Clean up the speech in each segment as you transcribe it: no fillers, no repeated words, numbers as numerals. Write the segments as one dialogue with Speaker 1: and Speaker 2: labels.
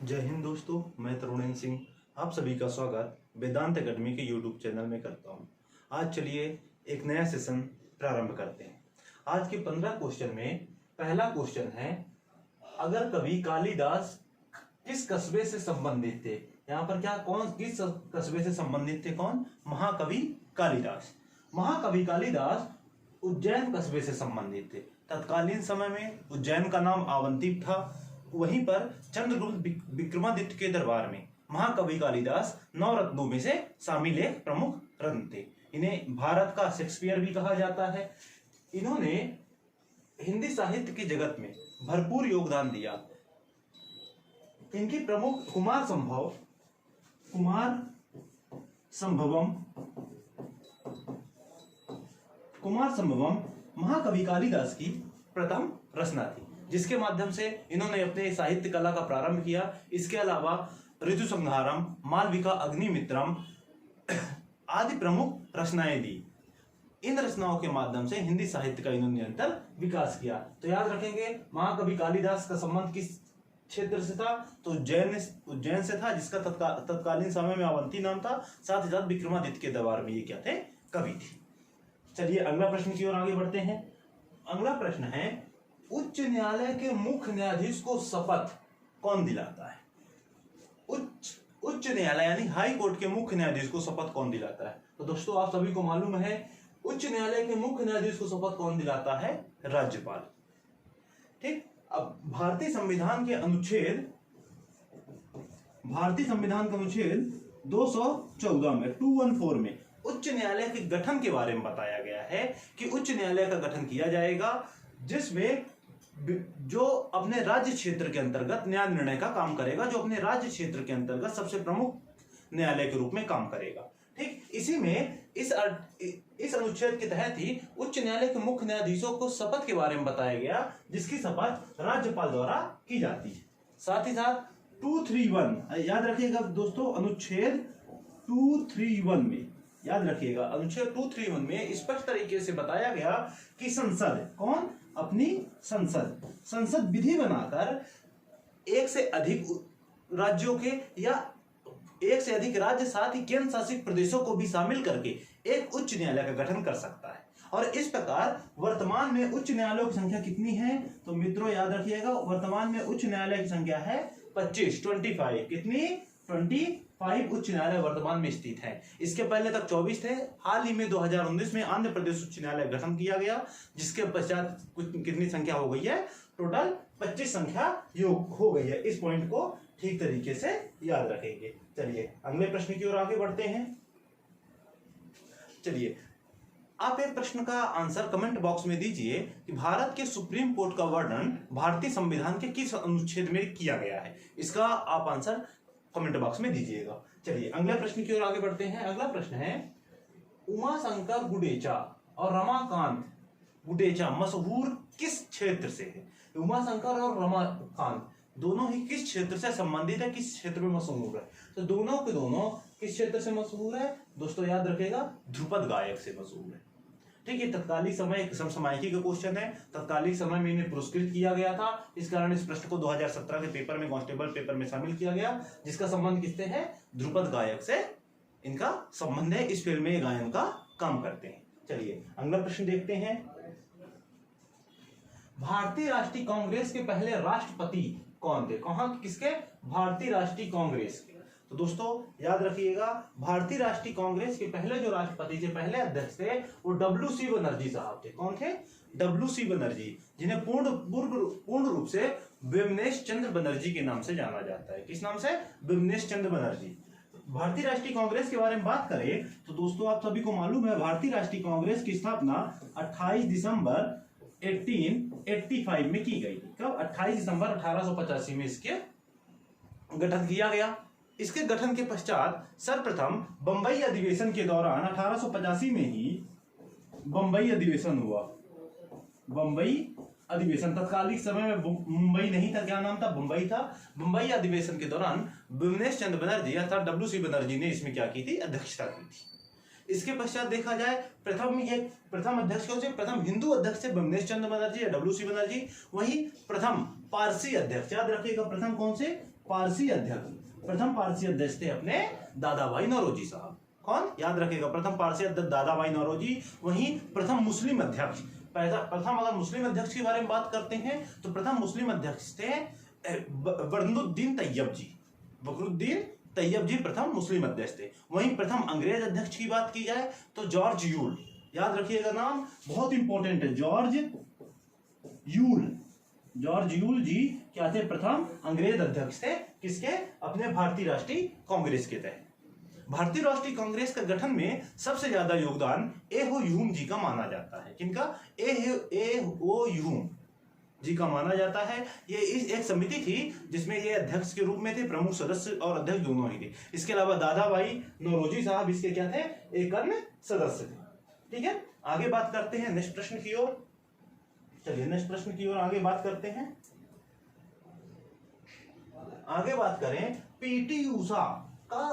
Speaker 1: जय हिंद दोस्तों, मैं तरुणेंद्र सिंह आप सभी का स्वागत वेदांत अकेडमी के यूट्यूब चैनल में करता हूं। आज चलिए एक नया सेशन प्रारंभ करते हैं। आज के 15 क्वेश्चन में पहला क्वेश्चन है, अगर कवि कालिदास किस कस्बे से संबंधित थे। यहाँ पर किस कस्बे से संबंधित थे? कौन? महाकवि कालिदास। महाकवि कालिदास उज्जैन कस्बे से संबंधित थे। तत्कालीन समय में उज्जैन का नाम अवंतीप था। वहीं पर चंद्रगुप्त विक्रमादित्य के दरबार में महाकवि कालिदास नवरत्नों में से शामिल एक प्रमुख रत्न थे। इन्हें भारत का शेक्सपियर भी कहा जाता है। इन्होंने हिंदी साहित्य की जगत में भरपूर योगदान दिया। इनकी प्रमुख कुमार संभवम महाकवि कालिदास की प्रथम रचना थी, जिसके माध्यम से इन्होंने अपने साहित्य कला का प्रारंभ किया। इसके अलावा ऋतुसंहारम, मालविका अग्निमित्रम आदि प्रमुख रचनाएं दी। इन रचनाओं के माध्यम से हिंदी साहित्य का इन्होंने निरंतर विकास किया। तो याद रखेंगे, महाकवि कालिदास का संबंध किस क्षेत्र से था? तो उज्जैन से था, जिसका तत्कालीन समय में अवंती नाम था। साथ ही साथ विक्रमादित्य के दरबार में ये क्या थे? कवि थे। चलिए अगला प्रश्न की ओर आगे बढ़ते हैं। अगला प्रश्न है, उच्च न्यायालय के मुख्य न्यायाधीश को शपथ कौन दिलाता है? उच्च न्यायालय यानी हाई कोर्ट के मुख्य न्यायाधीश को शपथ कौन दिलाता है? तो दोस्तों आप सभी को मालूम है, उच्च न्यायालय के मुख्य न्यायाधीश को शपथ कौन दिलाता है? राज्यपाल। ठीक। अब भारतीय संविधान के अनुच्छेद 214 में 214 में उच्च न्यायालय के गठन के बारे में बताया गया है कि उच्च न्यायालय का गठन किया जाएगा, जिसमें जो अपने राज्य क्षेत्र के अंतर्गत न्याय निर्णय का काम करेगा, जो अपने राज्य क्षेत्र के अंतर्गत सबसे प्रमुख न्यायालय के रूप में काम करेगा। ठीक। इसी में इस अनुच्छेद के तहत ही उच्च न्यायालय के मुख्य न्यायाधीशों को शपथ के बारे में बताया गया, जिसकी शपथ राज्यपाल द्वारा की जाती है। साथ ही साथ 231 याद रखिएगा दोस्तों, अनुच्छेद 231 में याद रखिएगा, अनुच्छेद 231 में स्पष्ट तरीके से बताया गया कि संसद अपनी संसद विधि बनाकर एक से अधिक राज्यों के या एक से अधिक राज्य, साथ ही केंद्र शासित प्रदेशों को भी शामिल करके एक उच्च न्यायालय का गठन कर सकता है। और इस प्रकार वर्तमान में उच्च न्यायालयों की संख्या कितनी है? तो मित्रों याद रखिएगा, वर्तमान में उच्च न्यायालय की संख्या है 25। कितनी? 25 उच्च न्यायालय वर्तमान में स्थित है। इसके पहले तक 24 थे। हाल ही में 2019 में आंध्र प्रदेश उच्च न्यायालय गठन किया गया, जिसके पश्चात कितनी संख्या हो गई है? टोटल 25 संख्या योग हो गई है। इस पॉइंट को ठीक तरीके से याद रखेंगे। चलिए अगले प्रश्न की ओर आगे बढ़ते हैं। चलिए आप एक प्रश्न का आंसर कमेंट बॉक्स में दीजिए कि भारत के सुप्रीम कोर्ट का वर्णन भारतीय संविधान के किस अनुच्छेद में किया गया है। इसका आप आंसर कमेंट बॉक्स में दीजिएगा। चलिए अगले प्रश्न की ओर आगे बढ़ते हैं। अगला प्रश्न है, उमाशंकर गुडेचा और रमाकांत गुडेचा मशहूर किस क्षेत्र से है? उमाशंकर और रमाकांत दोनों ही किस क्षेत्र से संबंधित है, किस क्षेत्र में मशहूर है? तो दोनों के दोनों किस क्षेत्र से मशहूर है? दोस्तों याद रखेगा, ध्रुपद गायक से मशहूर है। ठीक है। तत्कालीन समय एक समसामयिकी का क्वेश्चन है। तत्कालीन समय में इन्हें पुरस्कृत किया गया था। इस कारण इस प्रश्न को 2017 के पेपर में, कांस्टेबल पेपर में शामिल किया गया, जिसका संबंध किससे है? ध्रुपद गायक से इनका संबंध है। इस फील्ड में गायन का काम करते हैं। चलिए अगला प्रश्न देखते हैं। भारतीय राष्ट्रीय कांग्रेस के पहले राष्ट्रपति कौन थे? किसके? भारतीय राष्ट्रीय कांग्रेस के। तो दोस्तों याद रखिएगा, भारतीय राष्ट्रीय कांग्रेस के पहले जो राष्ट्रपति थे, पहले अध्यक्ष थे, वो डब्ल्यू.सी. बनर्जी साहब थे। कौन थे? डब्ल्यू.सी. बनर्जी, जिन्हें पूर्ण रूप से विमलेश चंद्र बनर्जी के नाम से जाना जाता है। किस नाम से? विमलेश चंद्र बनर्जी। भारतीय राष्ट्रीय कांग्रेस के बारे में बात करें तो दोस्तों आप सभी को मालूम है, भारतीय राष्ट्रीय कांग्रेस की स्थापना 28 दिसंबर 1885 में की गई थी। कब? 28 दिसंबर 1885 में इसके गठन किया गया। इसके गठन के पश्चात सर्वप्रथम बंबई अधिवेशन के दौरान 1885 में ही बंबई अधिवेशन हुआ। बंबई अधिवेशन, तत्कालीन समय में मुंबई नहीं था, क्या नाम था? बंबई था। बंबई अधिवेशन के दौरान विमलेश चंद्र बनर्जी अर्थात डब्ल्यू.सी. बनर्जी ने इसमें क्या की थी? अध्यक्षता की थी। इसके पश्चात देखा जाए प्रथम अध्यक्ष कौन से? प्रथम हिंदू अध्यक्ष थे विमलेश चंद्र बनर्जी या डब्ल्यू.सी. बनर्जी। वही प्रथम पारसी अध्यक्ष, याद रखिएगा, प्रथम कौन से? पारसी अध्यक्ष, प्रथम पारसी अध्यक्ष थे अपने दादा भाई नौरोजी साहब। कौन? याद रखेगा, प्रथम पारसी अध्यक्ष दादा भाई नौरोजी। वहीं प्रथम मुस्लिम अध्यक्ष, प्रथम अगर मुस्लिम अध्यक्ष के बारे में बात करते हैं तो प्रथम मुस्लिम अध्यक्ष थे बकरुद्दीन तैयब जी। बकरुद्दीन तैयब जी प्रथम मुस्लिम अध्यक्ष थे। वहीं प्रथम अंग्रेज अध्यक्ष की बात की जाए तो जॉर्ज यूल, याद रखिएगा नाम बहुत इंपॉर्टेंट है, जॉर्ज यूल। जॉर्ज यूल जी क्या थे? प्रथम अंग्रेज अध्यक्ष थे। किसके? अपने भारतीय राष्ट्रीय कांग्रेस के तहत। भारतीय राष्ट्रीय कांग्रेस का गठन में सबसे ज्यादा योगदान ए.ओ. ह्यूम जी का माना जाता है। किनका? ए.ओ. ह्यूम जी का माना जाता है। ये इस एक समिति थी जिसमें ये अध्यक्ष के रूप में थे, प्रमुख सदस्य और अध्यक्ष दोनों ही थे। इसके अलावा दादा भाई नौरोजी साहब इसके क्या थे? एक अन्य सदस्य थे। ठीक है, आगे बात करते हैं नेक्स्ट प्रश्न की ओर। चलिए नेक्स्ट प्रश्न की ओर आगे बात करते हैं। आगे बात करें पीटी उषा का,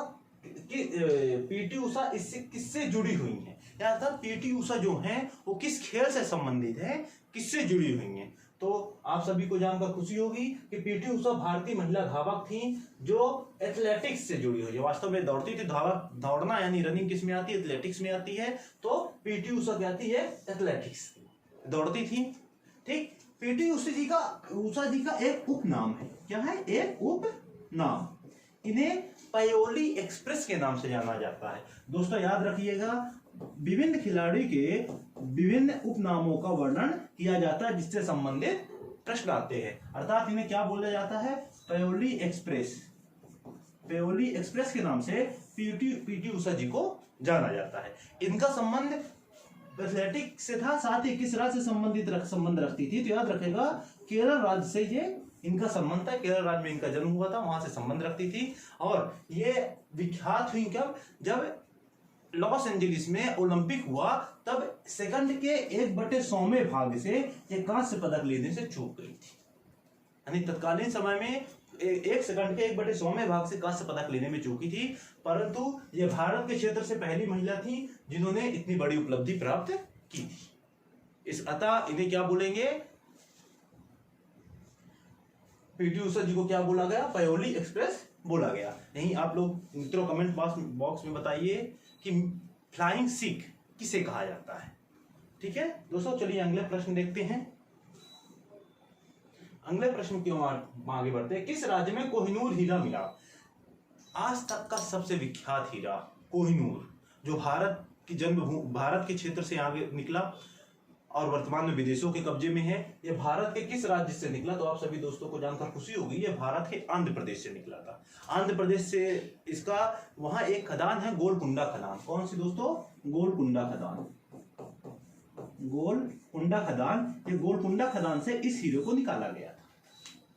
Speaker 1: पीटी उषा इससे किससे जुड़ी हुई है, या पीटी उषा जो है वो किस खेल से संबंधित है, किससे जुड़ी हुई है। तो आप सभी को जानकर खुशी होगी कि पीटी उषा भारतीय महिला धावक थी जो एथलेटिक्स से जुड़ी हुई है। वास्तव में दौड़ती थी, दौड़ना यानी रनिंग किस में आती है? एथलेटिक्स में आती है। तो पीटी उषा क्या थी? एथलेटिक्स दौड़ती थी। ठीक, पीटी उषा जी का एक उपनाम है। क्या है? एक उपनाम। इन्हें पायोली एक्सप्रेस के नाम से जाना जाता है। दोस्तों याद रखिएगा, विभिन्न खिलाड़ी के विभिन्न उपनामों का वर्णन किया जाता है जिससे संबंधित प्रश्न आते हैं। अर्थात इन्हें क्या बोला जाता है? पायोली एक्सप्रेस। पायोली एक्सप्रेस के नाम से पीटी उषा जी को जाना जाता है। इनका संबंध एथलेटिक्स से था, साथ ही किस राज्य से संबंध रखती थी? तो याद रखेगा केरल राज्य से ये इनका संबंध था। केरल राज्य में इनका जन्म हुआ था, वहां से संबंध रखती थी। और ये विख्यात हुई कब? जब लॉस एंजलिस में ओलंपिक हुआ, तब सेकंड के 1/100वें भाग से ये कांस्य पदक लेने से चूक गई थी। यानी तत्कालीन समय में 1 सेकंड के 1/100वें भाग से कांस्य पदक लेने में चूकी थी। परंतु ये भारत के क्षेत्र से पहली महिला थी जिन्होंने इतनी बड़ी उपलब्धि प्राप्त की थी। इस अतः इन्हें क्या बोलेंगे? पीटी उषा जी को क्या बोला गया? पायोली एक्सप्रेस बोला गया। यही आप लोग मित्रों कमेंट बॉक्स में बताइए कि फ्लाइंग सिख किसे कहा जाता है। ठीक है दोस्तों, चलिए अगले प्रश्न देखते हैं। अगले प्रश्न की ओर आगे बढ़ते हैं। किस राज्य में कोहिनूर हीरा मिला? आज तक का सबसे विख्यात हीरा कोहिनूर, जो भारत के क्षेत्र से आगे निकला और वर्तमान में विदेशों के कब्जे में है। यह भारत के किस राज्य से निकला? तो आप सभी दोस्तों को जानकर खुशी होगी, यह भारत के आंध्र प्रदेश से निकला था। आंध्र प्रदेश से इसका वहां एक खदान है गोलकुंडा खदान। कौन सी दोस्तों? गोलकुंडा खदान। गोलकुंडा खदान, ये गोलकुंडा खदान से इस हीरे को निकाला गया था।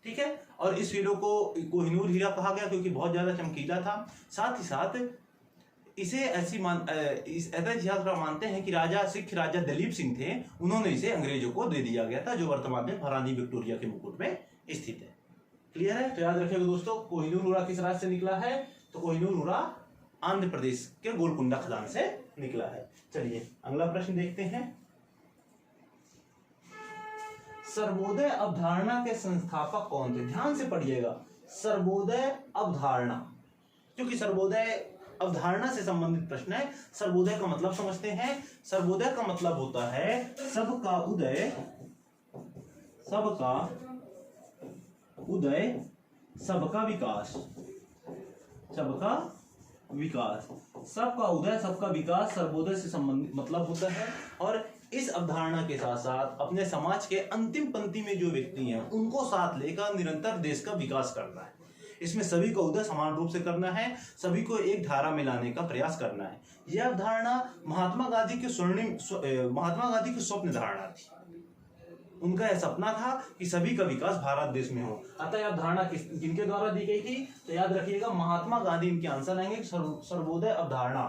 Speaker 1: ठीक है, और इस हीरे को कोहिनूर हीरा कहा गया क्योंकि बहुत ज्यादा चमकीला था। साथ ही साथ इसे ऐसा इतिहासकार मानते हैं कि सिख राजा दलीप सिंह थे, उन्होंने इसे अंग्रेजों को दे दिया गया था, जो वर्तमान में महारानी विक्टोरिया के मुकुट में स्थित है। क्लियर है? तो याद रखिएगा दोस्तों, कोहिनूर हीरा किस राज्य से निकला है? तो कोहिनूर हीरा आंध्र प्रदेश के गोलकुंडा खदान से निकला है। चलिए अगला प्रश्न देखते हैं। सर्वोदय अवधारणा के संस्थापक कौन थे? ध्यान से पढ़िएगा, सर्वोदय अवधारणा, क्योंकि सर्वोदय अवधारणा से संबंधित प्रश्न है। सर्वोदय का मतलब समझते हैं। सर्वोदय का मतलब होता है सबका उदय, सबका उदय, सबका विकास, सबका विकास, सबका उदय, सबका विकास सर्वोदय से संबंधित मतलब होता है। और इस अवधारणा के साथ साथ अपने समाज के अंतिम पंक्ति में जो व्यक्ति हैं उनको साथ लेकर निरंतर देश का विकास करना है। इसमें सभी को उदय समान रूप से करना है, सभी को एक धारा में लाने का प्रयास करना है। यह अवधारणा महात्मा गांधी की स्वप्न धारणा थी। उनका यह सपना था कि सभी का विकास भारत देश में हो। अतः यह अवधारणा किनके द्वारा दी गई थी? तो याद रखिएगा महात्मा गांधी इनके आंसर आएंगे। सर्वोदय अवधारणा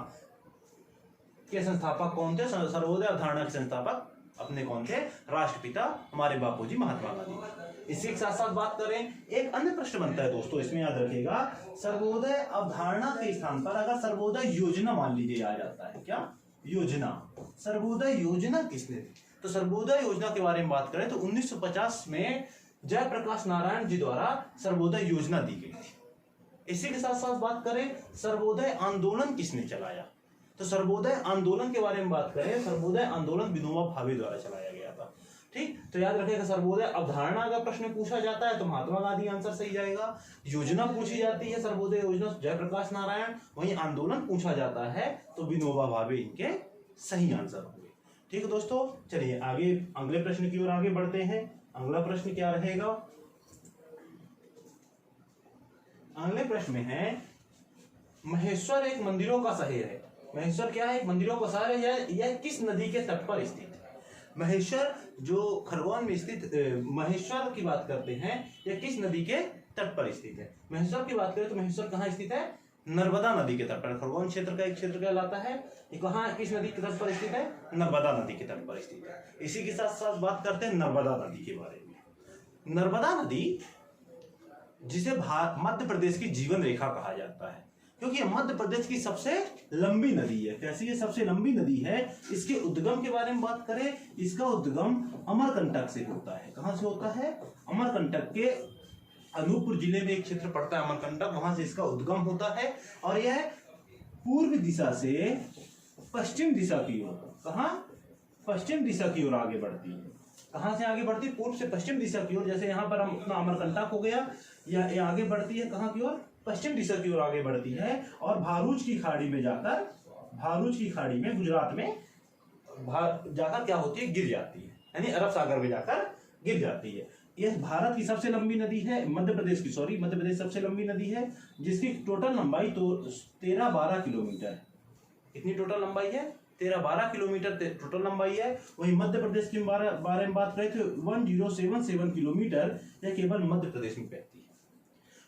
Speaker 1: के संस्थापक कौन थे? सर्वोदय अवधारणा के संस्थापक अपने कौन थे? राष्ट्रपिता हमारे बापूजी महात्मा गांधी। इसी के साथ साथ बात करें, एक अन्य प्रश्न बनता है दोस्तों, इसमें याद रखिएगा सर्वोदय अवधारणा के स्थान पर अगर सर्वोदय योजना मान लीजिए आ जाता है। क्या? योजना। सर्वोदय योजना किसने दी? तो सर्वोदय योजना के बारे में बात करें तो 1950 में जयप्रकाश नारायण जी द्वारा सर्वोदय योजना दी गई थी। इसी के साथ साथ बात करें सर्वोदय आंदोलन किसने चलाया, तो सर्वोदय आंदोलन के बारे में बात करें, सर्वोदय आंदोलन विनोबा भावे द्वारा चलाया गया था। ठीक, तो याद रखिएगा सर्वोदय अवधारणा अगर प्रश्न पूछा जाता है तो महात्मा गांधी आंसर सही जाएगा। योजना पूछी जाती है सर्वोदय योजना जयप्रकाश नारायण, वहीं आंदोलन पूछा जाता है तो विनोबा भावे इनके सही आंसर होंगे। ठीक है दोस्तों, चलिए आगे अगले प्रश्न की ओर आगे बढ़ते हैं। अगला प्रश्न क्या रहेगा, अगले प्रश्न में है महेश्वर एक मंदिरों का शहर है। महेश्वर क्या है, मंदिरों का शहर है। यह किस नदी के तट पर स्थित है। महेश्वर जो खरगोन में स्थित महेश्वर की बात करते हैं, यह किस नदी के तट पर स्थित है। महेश्वर की बात करें तो महेश्वर कहाँ स्थित है, नर्मदा नदी के तट पर। खरगोन क्षेत्र का एक क्षेत्र कहलाता है, ये कहाँ किस नदी के तट पर स्थित है, नर्मदा नदी के तट पर स्थित है। इसी के साथ साथ बात करते हैं नर्मदा नदी के बारे में। नर्मदा नदी जिसे मध्य प्रदेश की जीवन रेखा कहा जाता है, क्योंकि यह मध्य प्रदेश की सबसे लंबी नदी है। कैसी ये सबसे लंबी नदी है। इसके उद्गम के बारे में बात करें, इसका उद्गम अमरकंटक से होता है। कहां से होता है, अमरकंटक के अनूपपुर जिले में एक क्षेत्र पड़ता है अमरकंटक, वहां से इसका उद्गम होता है और यह पूर्व दिशा से पश्चिम दिशा की ओर, कहां, पश्चिम दिशा की ओर आगे बढ़ती है। कहां से आगे बढ़ती है, पूर्व से पश्चिम दिशा की ओर। जैसे यहाँ पर हम अपना अमरकंटक हो गया, ये आगे बढ़ती है कहां की ओर, पश्चिम दिशा की ओर आगे बढ़ती है और भारूच की खाड़ी में जाकर, भारूच की खाड़ी में गुजरात में जाकर क्या होती है, गिर जाती है, यानी अरब सागर में जाकर गिर जाती है। यह भारत की सबसे लंबी नदी है, मध्य प्रदेश की, मध्य प्रदेश सबसे लंबी नदी है, जिसकी टोटल लंबाई तो 13-12 किलोमीटर है। कितनी टोटल लंबाई है, 13-12 किलोमीटर टोटल लंबाई है। वहीं मध्य प्रदेश के बारे में बात करें तो 1077 किलोमीटर यह केवल मध्य प्रदेश में बहती है।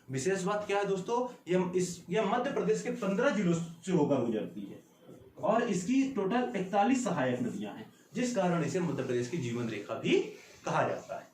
Speaker 1: विशेष बात क्या है दोस्तों, यह मध्य प्रदेश के 15 जिलों से होकर गुजरती है और इसकी टोटल 41 सहायक नदियां हैं, जिस कारण इसे मध्य प्रदेश की जीवन रेखा भी कहा जाता है।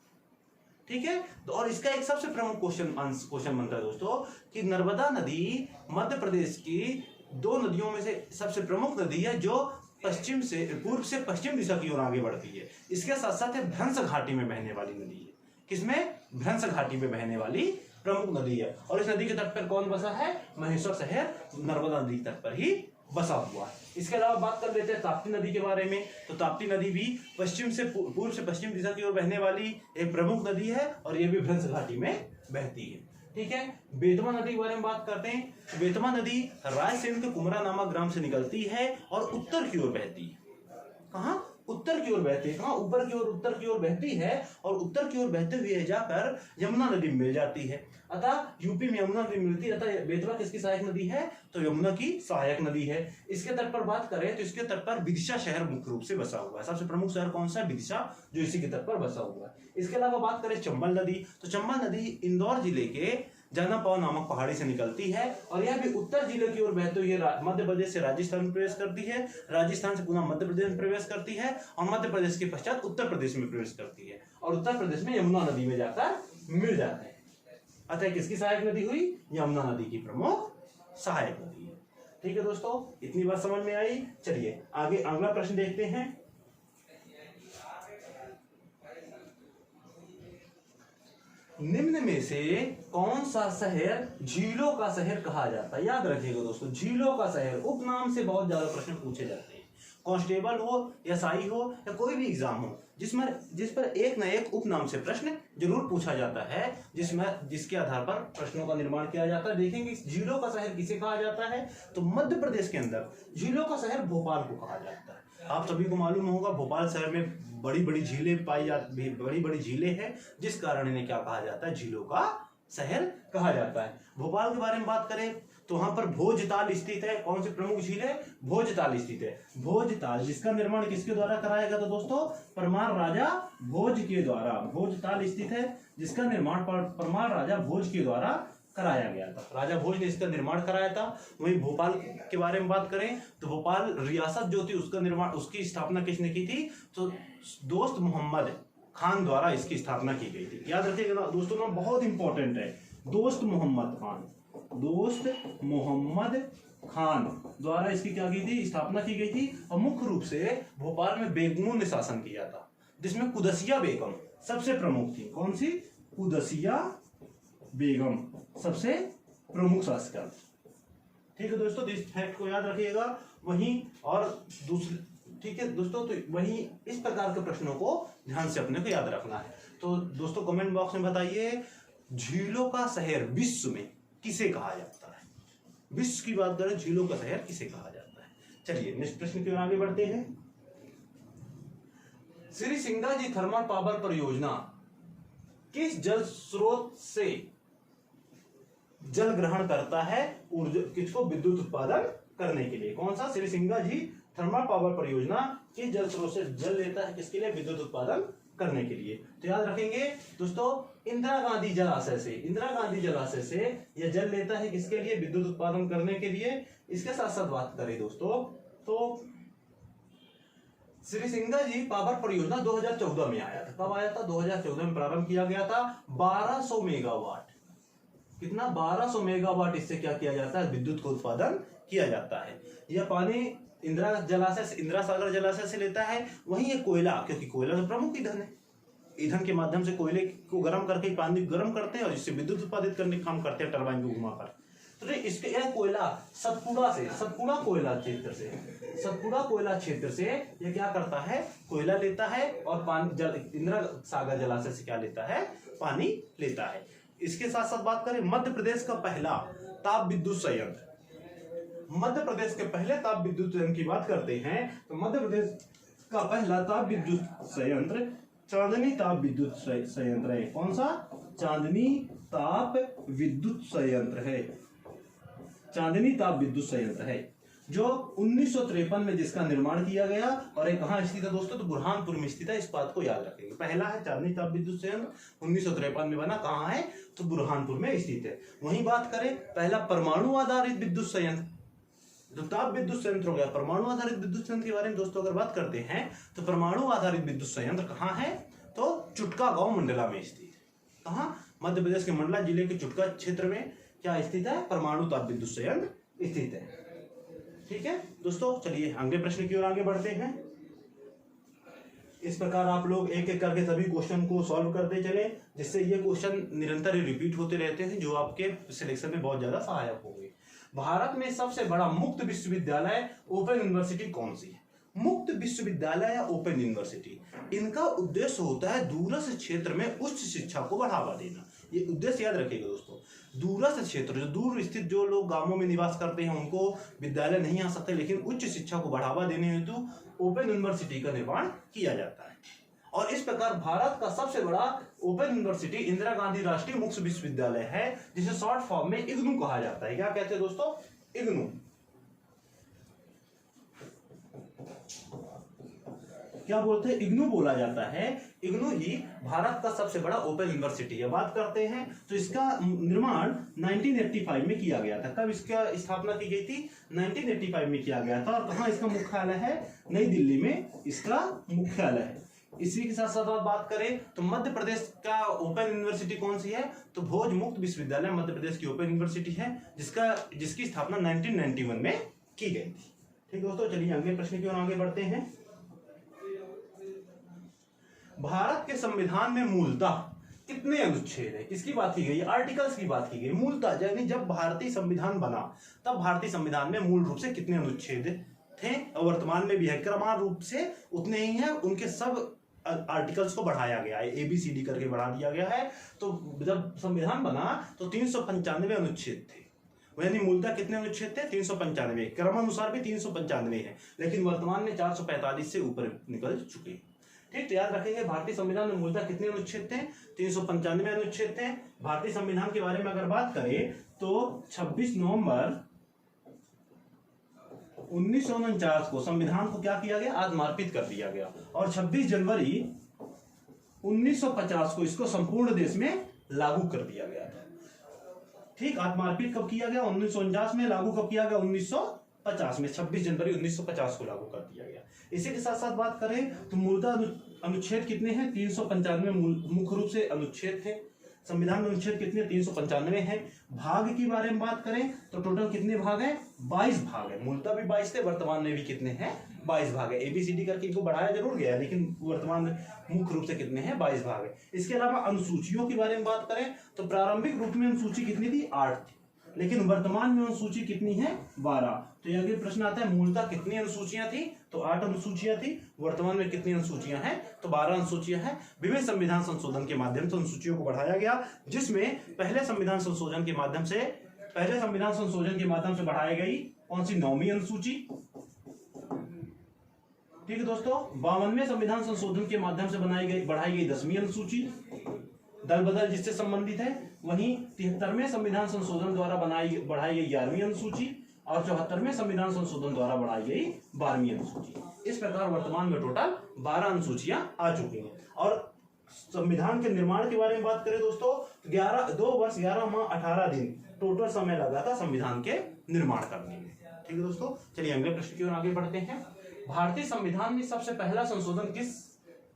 Speaker 1: ठीक है, तो और इसका एक सबसे प्रमुख क्वेश्चन बनता है दोस्तों कि नर्मदा नदी मध्य प्रदेश की 2 नदियों में से सबसे प्रमुख नदी है जो पश्चिम से पूर्व से पश्चिम दिशा की ओर आगे बढ़ती है। इसके साथ साथ यह भ्रंश घाटी में बहने वाली नदी है। किसमें, भ्रंश घाटी में बहने वाली प्रमुख नदी है। और इस नदी के तट पर कौन बसा है, महेश्वर शहर नर्मदा नदी के तट पर ही बसा हुआ है। इसके अलावा बात कर लेते हैं ताप्ती नदी के बारे में। तो ताप्ती नदी भी पश्चिम से पूर्व से पश्चिम दिशा की ओर बहने वाली एक प्रमुख नदी है और यह भी भ्रंश घाटी में बहती है। ठीक है, बेतवा नदी के बारे में बात करते हैं। बेतवा नदी रायसेन के कुमरा नामक ग्राम से निकलती है और उत्तर की ओर बहती है। कहां, उत्तर की ओर बहती है, कहां, ऊपर की ओर, उत्तर की ओर बहती है और उत्तर की ओर बहते हुए जाकर यमुना नदी में मिल जाती है। अतः यूपी में यमुना नदी मिलती है, अतः बेतवा किसकी सहायक नदी है, तो यमुना की सहायक नदी है। इसके तट पर बात करें तो इसके तट पर विदिशा शहर मुख्य रूप से बसा हुआ है। सबसे प्रमुख शहर कौन सा है, विदिशा, जो इसी के तट पर बसा हुआ है। इसके अलावा बात करें चंबल नदी, तो चंबल नदी इंदौर जिले के जानापाव नामक पहाड़ी से निकलती है और यह भी उत्तर जिले की ओर बहते हुए मध्य प्रदेश से राजस्थान में प्रवेश करती है, राजस्थान से पुनः मध्य प्रदेश में प्रवेश करती है और मध्य प्रदेश के पश्चात उत्तर प्रदेश में प्रवेश करती है और उत्तर प्रदेश में यमुना नदी में जाकर मिल जाते हैं। अतः किसकी सहायक नदी हुई, यमुना नदी की प्रमुख सहायक नदी है। ठीक है दोस्तों, इतनी बात समझ में आई। चलिए आगे अगला प्रश्न देखते हैं। निम्न में से कौन सा शहर झीलों का शहर कहा जाता है। याद रखिएगा दोस्तों, झीलों का शहर उपनाम से बहुत ज्यादा प्रश्न पूछे जाते हैं। कांस्टेबल हो या साई हो या कोई भी एग्जाम हो, जिस पर एक न एक उपनाम से प्रश्न जरूर पूछा जाता है, जिसके आधार पर प्रश्नों का निर्माण किया जाता है। देखेंगे झीलों का शहर किसे कहा जाता है, तो मध्य प्रदेश के अंदर झीलों का शहर भोपाल को कहा जाता है। आप सभी को मालूम होगा भोपाल शहर में बड़ी बड़ी झीलें पाई जाती, बड़ी बड़ी झीलें हैं, जिस कारण इन्हें क्या कहा जाता है, झीलों का शहर कहा जाता है। भोपाल के बारे में बात करें तो वहां पर भोजताल स्थित है। कौन सी प्रमुख झील है, भोजताल स्थित है। भोजताल जिसका निर्माण किसके द्वारा कराया गया था दोस्तों, परमार राजा भोज के द्वारा। भोजताल स्थित है जिसका निर्माण परमार राजा भोज के द्वारा कराया गया था। राजा भोज ने इसका निर्माण कराया था। वहीं भोपाल के बारे में बात करें तो भोपाल रियासत जो थी उसका निर्माण, उसकी स्थापना किसने की थी, तो दोस्त मोहम्मद खान द्वारा इसकी स्थापना की गई थी। याद रखिएगा दोस्तों, नाम बहुत इंपॉर्टेंट है, दोस्त मोहम्मद खान, दोस्त मोहम्मद खान द्वारा इसकी क्या की थी, स्थापना की गई थी। और मुख्य रूप से भोपाल में बेगमों ने शासन किया था, जिसमें कुदसिया बेगम सबसे प्रमुख थी। कौन सी, कुदसिया बेगम सबसे प्रमुख शासक। ठीक है दोस्तों, तो इस फैक्ट को याद रखिएगा। वहीं और दूसरे, ठीक है दोस्तों, तो वहीं इस प्रकार के प्रश्नों को ध्यान से अपने को याद रखना है। तो दोस्तों कमेंट बॉक्स में बताइए, झीलों का शहर विश्व में किसे कहा जाता है? विश्व की बात करें, झीलों का शहर किसे कहा जाता है? चलिए नेक्स्ट प्रश्न की ओर आगे बढ़ते हैं। श्री सिंगा जी थर्मल पावर परियोजना किस जल स्रोत से जल ग्रहण करता है ऊर्जा, किसको विद्युत उत्पादन करने के लिए? कौन सा? श्री सिंगा जी थर्मल पावर परियोजना किस जल स्रोत से जल लेता है, किसके लिए? विद्युत उत्पादन करने के लिए। तो याद रखेंगे दोस्तों, इंदिरा गांधी जलाशय से, इंदिरा गांधी जलाशय से यह जल लेता है किसके लिए? विद्युत उत्पादन करने के लिए। इसके साथ साथ बात करें दोस्तों, तो श्री सिंगा जी पावर परियोजना 2014 में आया था। कब आया था? 2014 में प्रारंभ किया गया था। 1200 मेगावाट, कितना? 1200 मेगावाट इससे क्या किया जाता है? विद्युत को उत्पादन किया जाता है। यह पानी इंदिरा जलाशय से, इंदिरा सागर जलाशय से लेता है। वहीं ये कोयला, क्योंकि कोयला तो प्रमुख ईंधन है, ईंधन के माध्यम से कोयले को गर्म करके पानी गर्म करते हैं और इससे विद्युत उत्पादित करने का काम करते हैं टरबाइन को घुमाकर। तो इसके यह कोयला सतपुड़ा से, सतपुड़ा कोयला क्षेत्र से, सतपुड़ा कोयला क्षेत्र से ये क्या करता है? कोयला लेता है और पानी इंदिरा सागर जलाशय से क्या लेता है? पानी लेता है। इसके साथ साथ बात करें मध्य प्रदेश का पहला ताप विद्युत संयंत्र, मध्य प्रदेश के पहले ताप विद्युत संयंत्र की बात करते हैं तो मध्य प्रदेश का पहला ताप विद्युत संयंत्र चांदनी ताप विद्युत संयंत्र है। कौन सा? चांदनी ताप विद्युत संयंत्र है, चांदनी ताप विद्युत संयंत्र है, जो 1953 में जिसका निर्माण किया गया। और एक कहाँ स्थित है दोस्तों? तो बुरहानपुर में स्थित है। इस बात को याद रखेंगे। पहला है चांदनी ताप विद्युत संयंत्र, 1953 में बना। कहाँ है? तो बुरहानपुर में स्थित है। वहीं बात करें पहला परमाणु आधारित विद्युत संयंत्र, जो ताप विद्युत संयंत्र हो गया। परमाणु आधारित विद्युत संयंत्र के बारे में दोस्तों अगर बात करते हैं तो परमाणु आधारित विद्युत संयंत्र कहाँ है? तो चुटका गांव मंडला में स्थित है। कहाँ? मध्य प्रदेश के मंडला जिले के चुटका क्षेत्र में क्या स्थित है? परमाणु ताप विद्युत संयंत्र स्थित है। ठीक है दोस्तों, चलिए अगले प्रश्न की ओर आगे बढ़ते हैं। इस प्रकार आप लोग एक एक करके सभी क्वेश्चन को सॉल्व करते चले, जिससे ये क्वेश्चन निरंतर रिपीट होते रहते हैं, जो आपके सिलेक्शन में बहुत ज्यादा सहायक होंगे। भारत में सबसे बड़ा मुक्त विश्वविद्यालय ओपन यूनिवर्सिटी कौन सी है? मुक्त विश्वविद्यालय या ओपन यूनिवर्सिटी, इनका उद्देश्य होता है दूरस्थ क्षेत्र में उच्च शिक्षा को बढ़ावा देना। ये उद्देश्य याद रखिएगा दोस्तों। दूरस्थ क्षेत्र, जो दूर स्थित जो लोग गांवों में निवास करते हैं उनको विद्यालय नहीं आ सकते, लेकिन उच्च शिक्षा को बढ़ावा देने हेतु ओपन यूनिवर्सिटी का निर्माण किया जाता है। और इस प्रकार भारत का सबसे बड़ा ओपन यूनिवर्सिटी इंदिरा गांधी राष्ट्रीय मुक्त विश्वविद्यालय है, जिसे शॉर्ट फॉर्म में इग्नू कहा जाता है। क्या कहते हैं दोस्तों? इग्नू। क्या बोलते हैं? इग्नू बोला जाता है। इग्नू ही भारत का सबसे बड़ा ओपन यूनिवर्सिटी है। बात करते हैं तो इसका निर्माण 1985 में किया गया था। कब इसका स्थापना की गई थी? 1985 में किया गया था। और कहाँ इसका मुख्यालय है? नई दिल्ली में इसका मुख्यालय है। इसी के साथ साथ बात करें तो मध्य प्रदेश का ओपन यूनिवर्सिटी कौन सी है? तो भोज मुक्त विश्वविद्यालय मध्य प्रदेश की ओपन यूनिवर्सिटी है, जिसकी स्थापना 1991 में की गई थी। ठीक दोस्तों, चलिए अगले प्रश्न की ओर आगे बढ़ते हैं। भारत के संविधान में मूलतः कितने अनुच्छेद है? किसकी बात की गई? आर्टिकल्स की बात की गई। मूलतः यानी जब भारतीय संविधान बना तब भारतीय संविधान में मूल रूप से कितने अनुच्छेद थे? और वर्तमान में भी है, क्रमवार रूप से उतने ही हैं। उनके सब आर्टिकल्स को बढ़ाया गया है, ABCD करके बढ़ा दिया गया है। तो जब संविधान बना तो 395 अनुच्छेद थे। यानी मूलतः कितने अनुच्छेद थे? 395। क्रमानुसार भी 395 है, लेकिन वर्तमान में 445 से ऊपर निकल चुके हैं। ठीक, तो याद रखेंगे भारतीय संविधान में मूलतः कितने अनुच्छेद थे? 395 अनुच्छेद थे। भारतीय संविधान के बारे में अगर बात करें तो 26 नवंबर 1949 को संविधान को क्या किया गया? आत्मार्पित कर दिया गया। और 26 जनवरी 1950 को इसको संपूर्ण देश में लागू कर दिया गया था। ठीक, आत्मार्पित कब किया गया? 1949 में। लागू कब किया गया? 1950 में। 26 जनवरी 1950 को लागू कर दिया गया। इसी के साथ साथ बात करें तो मूलतः अनुच्छेद कितने हैं? 395 मुख्य रूप से अनुच्छेद थे, संविधान में अनुच्छेद कितने 395 है। भाग के बारे में बात करें तो टोटल कितने भाग हैं 22 भाग है। मूलतः भी 22 थे, वर्तमान में भी कितने हैं 22 भाग है। ABCD करके इनको बढ़ाया जरूर गया लेकिन वर्तमान में मुख्य रूप से कितने हैं 22 भाग है। इसके अलावा अनुसूचियों के बारे में बात करें तो प्रारंभिक रूप में अनुसूची कितनी थी 8 थी, लेकिन वर्तमान में अनुसूची कितनी है 12। तो यह प्रश्न आता है मूलतः कितनी अनुसूचियां थी तो 8 अनुसूचियां थी, वर्तमान में कितनी अनुसूचियां हैं तो 12 अनुसूचियां हैं। विभिन्न संविधान संशोधन के माध्यम से अनुसूचियों को बढ़ाया गया, जिसमें पहले संविधान संशोधन के माध्यम से बढ़ाई गई कौन सी 9वीं अनुसूची। ठीक है दोस्तों, 52वें संविधान संशोधन के माध्यम से बढ़ाई गई 10वीं अनुसूची, दल बदल जिससे संबंधित है। वहीं 73वें संविधान संशोधन द्वारा बढ़ाई गई 11वीं अनुसूची और 74वें संविधान संशोधन द्वारा बढ़ाई गई 12वीं अनुसूची। इस प्रकार वर्तमान में टोटल 12 अनुसूचियां आ चुकी हैं। और संविधान के निर्माण के बारे में बात करें दोस्तों, 2 वर्ष 11 माह 18 दिन टोटल समय लगा था संविधान के निर्माण करने में। ठीक है दोस्तों, चलिए अगले प्रश्न की ओर आगे बढ़ते हैं। भारतीय संविधान में सबसे पहला संशोधन किस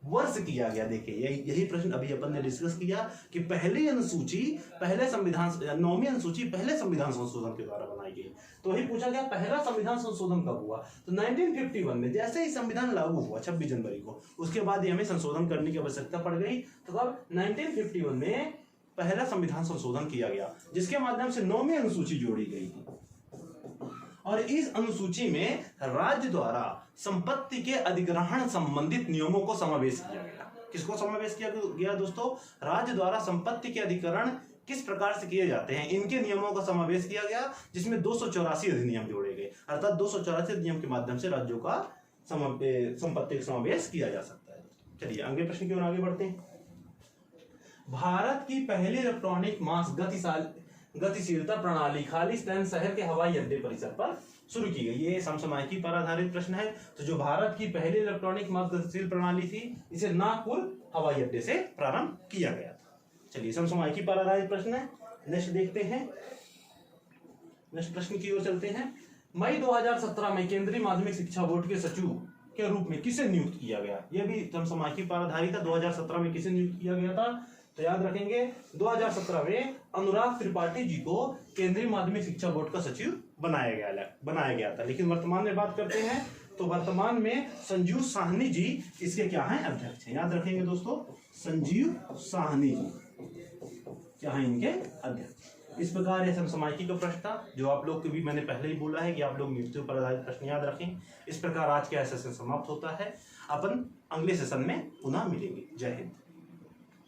Speaker 1: वर्ष किया गया? देखिए यही प्रश्न अभी अपन ने डिस्कस किया कि पहली अनुसूची पहले संविधान 9वीं अनुसूची पहले संविधान संशोधन के द्वारा बनाई गई। तो वही पूछा गया पहला संविधान संशोधन कब हुआ, तो 1951 में जैसे ही संविधान लागू हुआ 26 जनवरी को, उसके बाद ही हमें संशोधन करने की आवश्यकता पड़ गई। तो तब 1951 में पहला संविधान संशोधन किया गया, जिसके माध्यम से 9वीं अनुसूची जोड़ी गई थी। और इस अनुसूची में राज्य द्वारा संपत्ति के अधिग्रहण संबंधित नियमों को समावेश किया गया। किसको समावेश किया गया दोस्तों? राज्य द्वारा संपत्ति के अधिग्रहण किस प्रकार से किए जाते हैं, इनके नियमों का समावेश किया गया, जिसमें 284 अधिनियम जोड़े गए। अर्थात 284 अधिनियम के माध्यम से राज्यों का संपत्ति का समावेश किया जा सकता है। चलिए अगले प्रश्न की ओर आगे बढ़ते हैं। भारत की पहली इलेक्ट्रॉनिक मास गतिशीलता प्रणाली खालिस्तान शहर के हवाई अड्डे परिसर पर शुरू की गई। ये समसामयिकी पर आधारित प्रश्न है। तो जो भारत की पहली इलेक्ट्रॉनिक मास गतिशील प्रणाली थी, इसे नागपुर हवाई अड्डे से प्रारंभ किया गया था। चलिए समसामयिकी पर आधारित प्रश्न है। नेक्स्ट देखते हैं, नेक्स्ट प्रश्न की ओर चलते हैं। मई 2017 में केंद्रीय माध्यमिक शिक्षा बोर्ड के सचिव के रूप में किसे नियुक्त किया गया? यह भी समसामयिकी पर आधारित था। 2017 में किसे नियुक्त किया गया था? तो याद रखेंगे 2017 में अनुराग त्रिपाठी जी को केंद्रीय माध्यमिक शिक्षा बोर्ड का सचिव बनाया गया था। लेकिन वर्तमान में बात करते हैं तो वर्तमान में संजीव साहनी जी इसके क्या हैं? अध्यक्ष हैं। याद रखेंगे दोस्तों, संजीव साहनी जी क्या हैं इनके अध्यक्ष। इस प्रकार यह समसामयिकी का प्रश्न था, जो आप लोग को भी मैंने पहले ही बोला है कि आप लोग नियुक्तियों पर आधारित प्रश्न याद रखें। इस प्रकार आज का सेशन समाप्त होता है। अपन अगले सेशन में पुनः मिलेंगे। जय हिंद।